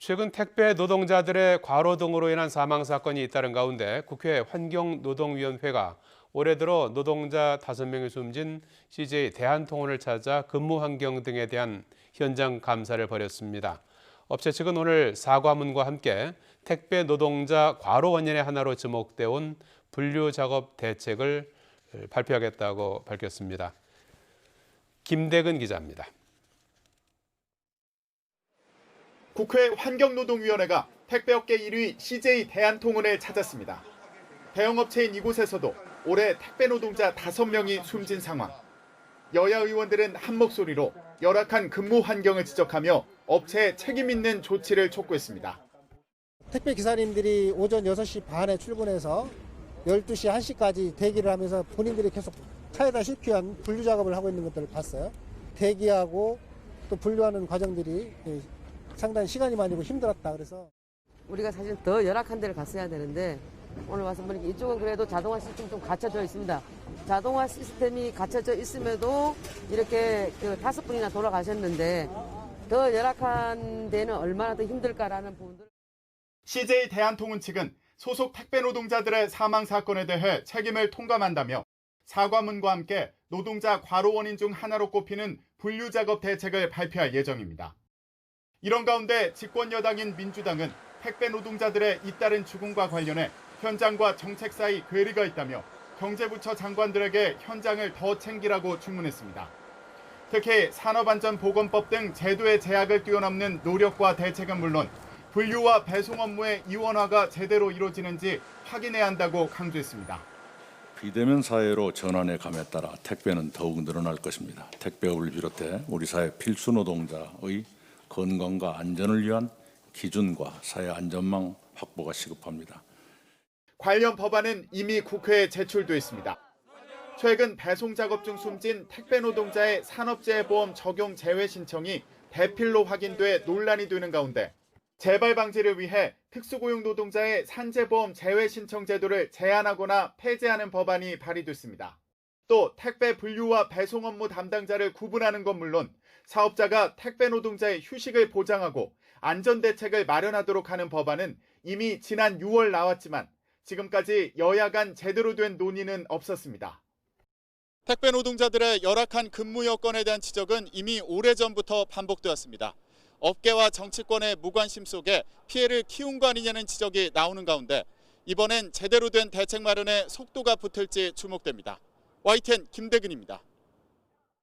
최근 택배 노동자들의 과로 등으로 인한 사망 사건이 잇따른 가운데 국회 환경노동위원회가 올해 들어 노동자 5명이 숨진 CJ 대한통운을 찾아 근무 환경 등에 대한 현장 감사를 벌였습니다. 업체 측은 오늘 사과문과 함께 택배 노동자 과로 원인의 하나로 지목돼 온 분류 작업 대책을 발표하겠다고 밝혔습니다. 김대근 기자입니다. 국회 환경노동위원회가 택배업계 1위 CJ 대한통운을 찾았습니다. 대형업체인 이곳에서도 올해 택배 노동자 5명이 숨진 상황. 여야 의원들은 한 목소리로 열악한 근무 환경을 지적하며 업체에 책임 있는 조치를 촉구했습니다. 택배 기사님들이 오전 6시 반에 출근해서 12시, 1시까지 대기를 하면서 본인들이 계속 차에다 싣기 위한 분류 작업을 하고 있는 것들을 봤어요. 대기하고 또 분류하는 과정들이 상당히 시간이 많이 힘들었다. 그래서 우리가 사실 더 열악한 데를 갔어야 되는데 오늘 와서 보니까 이쪽은 그래도 자동화 시스템이 좀 갖춰져 있습니다. 자동화 시스템이 갖춰져 있음에도 이렇게 5분이나 돌아가셨는데 더 열악한 데는 얼마나 더 힘들까라는 부분들. CJ 대한통운 측은 소속 택배 노동자들의 사망 사건에 대해 책임을 통감한다며 사과문과 함께 노동자 과로 원인 중 하나로 꼽히는 분류 작업 대책을 발표할 예정입니다. 이런 가운데 집권 여당인 민주당은 택배 노동자들의 잇따른 죽음과 관련해 현장과 정책 사이 괴리가 있다며 경제부처 장관들에게 현장을 더 챙기라고 주문했습니다. 특히 산업안전보건법 등 제도의 제약을 뛰어넘는 노력과 대책은 물론 분류와 배송 업무의 이원화가 제대로 이루어지는지 확인해야 한다고 강조했습니다. 비대면 사회로 전환해 감에 따라 택배는 더욱 늘어날 것입니다. 택배업을 비롯해 우리 사회 필수 노동자의 건강과 안전을 위한 기준과 사회 안전망 확보가 시급합니다. 관련 법안은 이미 국회에 제출돼 있습니다. 최근 배송 작업 중 숨진 택배 노동자의 산업재해보험 적용 제외 신청이 대필로 확인돼 논란이 되는 가운데 재발 방지를 위해 특수고용 노동자의 산재보험 제외 신청 제도를 제한하거나 폐지하는 법안이 발의됐습니다. 또 택배 분류와 배송 업무 담당자를 구분하는 건 물론 사업자가 택배 노동자의 휴식을 보장하고 안전대책을 마련하도록 하는 법안은 이미 지난 6월 나왔지만 지금까지 여야 간 제대로 된 논의는 없었습니다. 택배 노동자들의 열악한 근무 여건에 대한 지적은 이미 오래전부터 반복되었습니다. 업계와 정치권의 무관심 속에 피해를 키운 거 아니냐는 지적이 나오는 가운데 이번엔 제대로 된 대책 마련에 속도가 붙을지 주목됩니다. YTN 김대근입니다.